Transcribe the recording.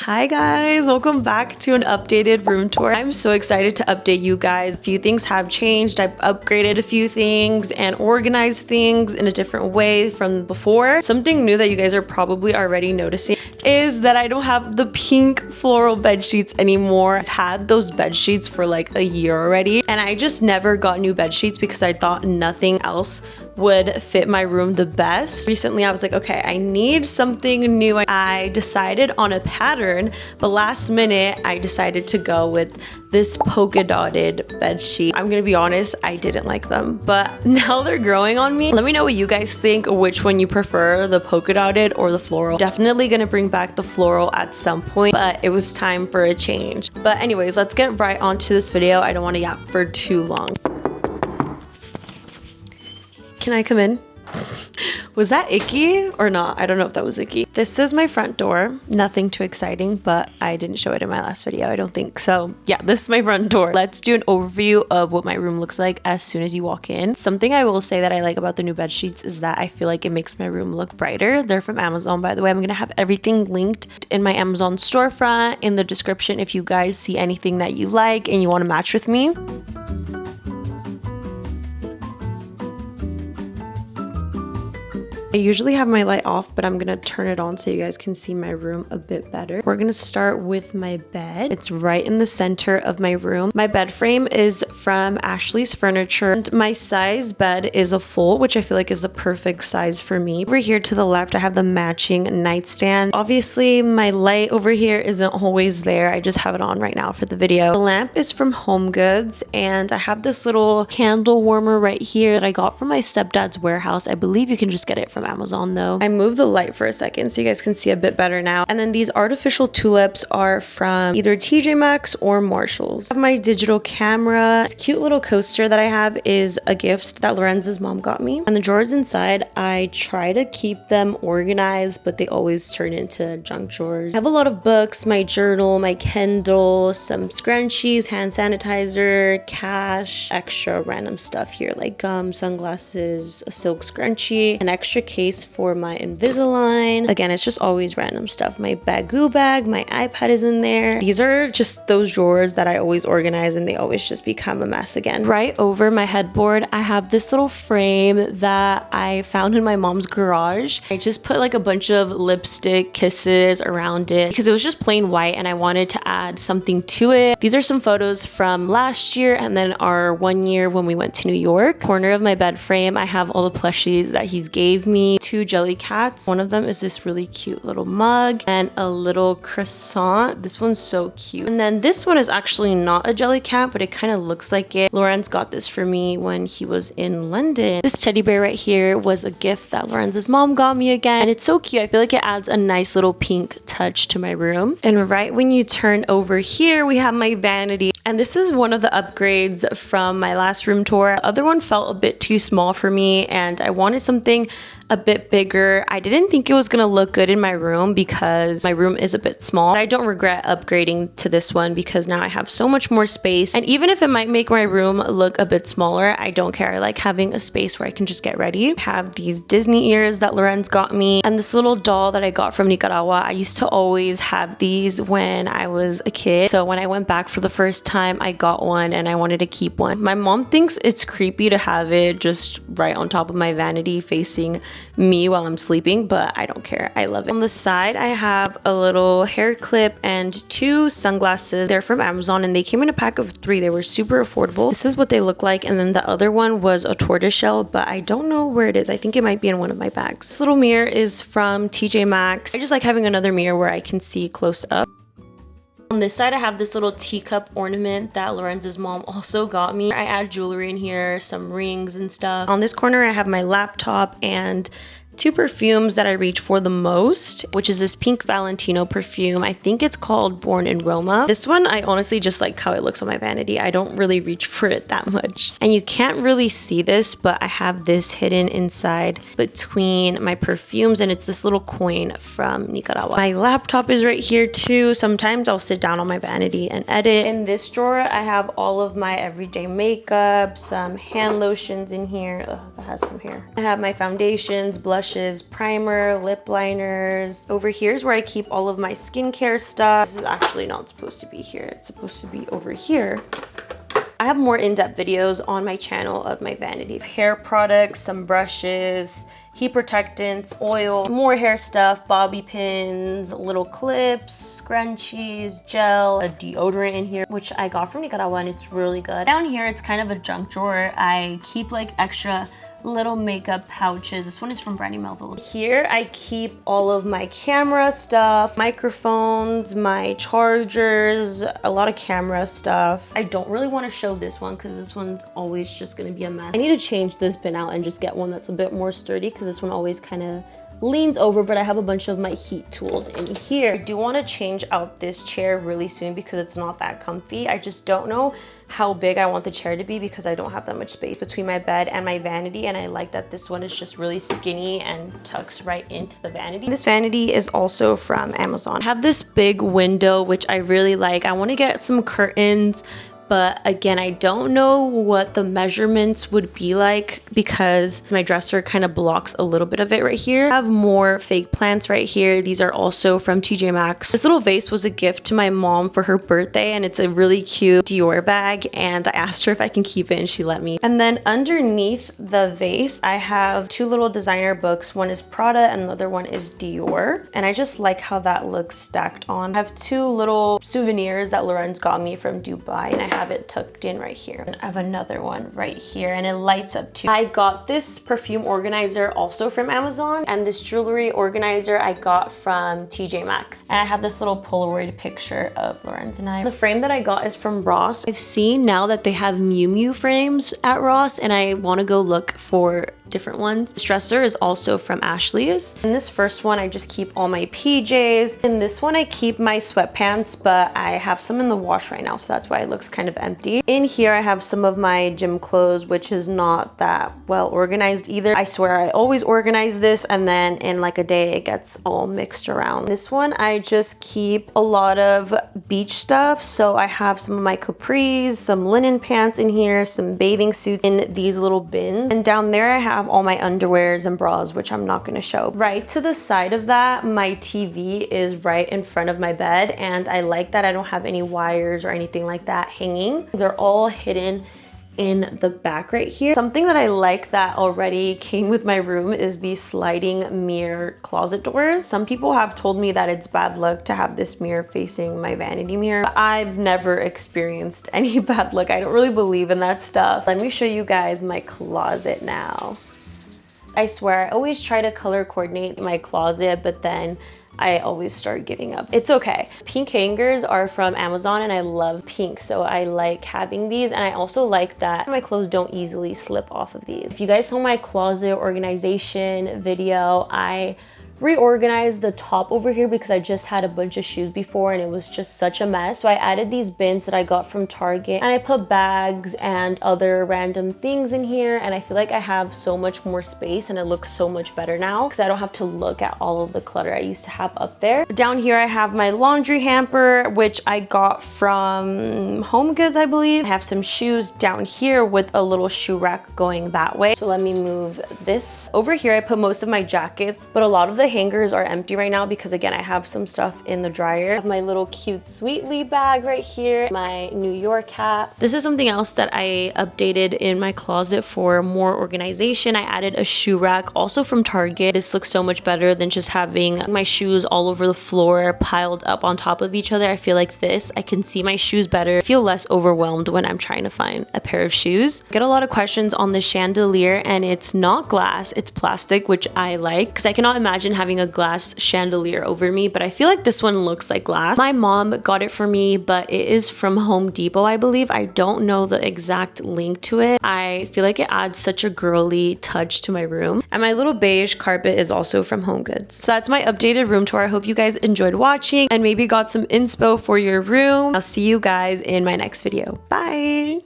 Hi guys, welcome back to an updated room tour. I'm so excited to update you guys. A few things have changed. I've upgraded a few things and organized things in a different way from before. Something new that you guys are probably already noticing is that I don't have the pink floral bed sheets anymore. I've had those bed sheets for like a year already, and I just never got new bed sheets because I thought nothing else would fit my room the best. Recently I was like, okay, I need something new. I decided on a pattern, but last minute I decided to go with this polka dotted bed sheet. I'm gonna be honest, I didn't like them, but now they're growing on me. Let me know what you guys think, which one you prefer, the polka dotted or the floral. Definitely gonna bring back the floral at some point, but it was time for a change. But anyways, let's get right onto this video. I don't want to yap for too long. Can I come in? Was that icky or not? I don't know if that was icky. This is my front door. Nothing too exciting, but I didn't show it in my last video, I don't think. So yeah, this is my front door. Let's do an overview of what my room looks like as soon as you walk in. Something I will say that I like about the new bed sheets is that I feel like it makes my room look brighter. They're from Amazon, by the way. I'm gonna have everything linked in my Amazon storefront in the description if you guys see anything that you like and you want to match with me. I usually have my light off, but I'm gonna turn it on so you guys can see my room a bit better. We're gonna start with my bed. It's right in the center of my room. My bed frame is from Ashley's Furniture, and my size bed is a full, which I feel like is the perfect size for me. Over here to the left, I have the matching nightstand. Obviously, my light over here isn't always there. I just have it on right now for the video. The lamp is from Home Goods, and I have this little candle warmer right here that I got from my stepdad's warehouse. I believe you can just get it from Amazon though. I moved the light for a second so you guys can see a bit better now. And then these artificial tulips are from either TJ Maxx or Marshalls. I have my digital camera. This cute little coaster that I have is a gift that Lorenz's mom got me. And the drawers inside, I try to keep them organized, but they always turn into junk drawers. I have a lot of books, my journal, my Kindle, some scrunchies, hand sanitizer, cash, extra random stuff here like gum, sunglasses, a silk scrunchie, an extra case for my Invisalign. Again, it's just always random stuff. My Bagoo bag, my iPad is in there. These are just those drawers that I always organize and they always just become a mess again. Right over my headboard, I have this little frame that I found in my mom's garage. I just put like a bunch of lipstick kisses around it because it was just plain white and I wanted to add something to it. These are some photos from last year and then our 1 year when we went to New York. Corner of my bed frame, I have all the plushies that he's gave me. 2 jelly cats. One of them is this really cute little mug and a little croissant. This one's so cute. And then this one is actually not a jelly cat, but it kind of looks like it. Lorenz got this for me when he was in London. This teddy bear right here was a gift that Lorenz's mom got me again. And it's so cute. I feel like it adds a nice little pink touch to my room. And right when you turn over here, we have my vanity. And this is one of the upgrades from my last room tour. The other one felt a bit too small for me and I wanted something a bit bigger. I didn't think it was gonna look good in my room because my room is a bit small. I don't regret upgrading to this one because now I have so much more space. And even if it might make my room look a bit smaller, I don't care. I like having a space where I can just get ready. I have these Disney ears that Lorenz got me and this little doll that I got from Nicaragua. I used to always have these when I was a kid. So when I went back for the first time, I got one and I wanted to keep one. My mom thinks it's creepy to have it just right on top of my vanity facing me while I'm sleeping, but I don't care. I love it. On the side, I have a little hair clip and 2 sunglasses. They're from Amazon and they came in a pack of 3. They were super affordable. This is what they look like. And then the other one was a tortoiseshell, but I don't know where it is. I think it might be in one of my bags. This little mirror is from TJ Maxx. I just like having another mirror where I can see close up. On this side, I have this little teacup ornament that Lorenz's mom also got me. I add jewelry in here, some rings and stuff. On this corner, I have my laptop and 2 perfumes that I reach for the most, which is this pink Valentino perfume. I think it's called Born in Roma. This one, I honestly just like how it looks on my vanity. I don't really reach for it that much. And you can't really see this, but I have this hidden inside between my perfumes, and it's this little coin from Nicaragua. My laptop is right here too. Sometimes I'll sit down on my vanity and edit. In this drawer, I have all of my everyday makeup, some hand lotions in here. Ugh, that has some hair. I have my foundations, blushes, brushes, primer, lip liners. Over here is where I keep all of my skincare stuff. This is actually not supposed to be here. It's supposed to be over here. I have more in-depth videos on my channel of my vanity. Hair products, some brushes, heat protectants, oil, more hair stuff, bobby pins, little clips, scrunchies, gel, a deodorant in here, which I got from Nicaragua and it's really good. Down here, it's kind of a junk drawer. I keep like extra little makeup pouches. This one is from Brandy Melville. Here I keep all of my camera stuff, microphones, my chargers, a lot of camera stuff. I don't really want to show this one because this one's always just going to be a mess. I need to change this bin out and just get one that's a bit more sturdy because this one always kind of leans over, but I have a bunch of my heat tools in here. I do want to change out this chair really soon because it's not that comfy. I just don't know how big I want the chair to be because I don't have that much space between my bed and my vanity, and I like that this one is just really skinny and tucks right into the vanity. This vanity is also from Amazon. I have this big window which I really like. I want to get some curtains, but again, I don't know what the measurements would be like because my dresser kind of blocks a little bit of it right here. I have more fake plants right here. These are also from TJ Maxx. This little vase was a gift to my mom for her birthday, and it's a really cute Dior bag, and I asked her if I can keep it and she let me. And then underneath the vase, I have two little designer books. One is Prada and the other one is Dior. And I just like how that looks stacked on. I have two little souvenirs that Lorenz got me from Dubai, and I have it tucked in right here. And I have another one right here and it lights up too. I got this perfume organizer also from Amazon, and this jewelry organizer I got from TJ Maxx. And I have this little Polaroid picture of Lorenz and I. The frame that I got is from Ross. I've seen now that they have Miu Miu frames at Ross and I want to go look for different ones. This dresser is also from Ashley's. In this first one, I just keep all my PJs. In this one, I keep my sweatpants, but I have some in the wash right now, so that's why it looks kind of empty. In here, I have some of my gym clothes, which is not that well organized either. I swear I always organize this, and then in like a day, it gets all mixed around. This one, I just keep a lot of beach stuff. So I have some of my capris, some linen pants in here, some bathing suits in these little bins. And down there, I have all my underwears and bras, which I'm not going to show. Right to the side of that, my TV is right in front of my bed, and I like that I don't have any wires or anything like that hanging. They're all hidden in the back right here. Something that I like that already came with my room is these sliding mirror closet doors. Some people have told me that it's bad luck to have this mirror facing my vanity mirror. I've never experienced any bad luck. I don't really believe in that stuff. Let me show you guys my closet now. I swear, I always try to color coordinate my closet, but then I always start giving up. It's okay. Pink hangers are from Amazon and I love pink, so I like having these, and I also like that my clothes don't easily slip off of these. If you guys saw my closet organization video, I reorganized the top over here because I just had a bunch of shoes before and it was just such a mess. So I added these bins that I got from Target, and I put bags and other random things in here, and I feel like I have so much more space and it looks so much better now because I don't have to look at all of the clutter I used to have up there. Down here I have my laundry hamper, which I got from Home Goods, I believe. I have some shoes down here with a little shoe rack going that way. So let me move this. Over here I put most of my jackets, but a lot of the hangers are empty right now because again, I have some stuff in the dryer. I have my little cute Sweetly bag right here, my New York hat. This is something else that I updated in my closet for more organization. I added a shoe rack also from Target. This looks so much better than just having my shoes all over the floor piled up on top of each other. I feel like this, I can see my shoes better. I feel less overwhelmed when I'm trying to find a pair of shoes. I get a lot of questions on the chandelier, and it's not glass, it's plastic, which I like because I cannot imagine having a glass chandelier over me, but I feel like this one looks like glass. My mom got it for me, but it is from Home Depot, I believe. I don't know the exact link to it. I feel like it adds such a girly touch to my room. And my little beige carpet is also from Home Goods. So that's my updated room tour. I hope you guys enjoyed watching and maybe got some inspo for your room. I'll see you guys in my next video. Bye!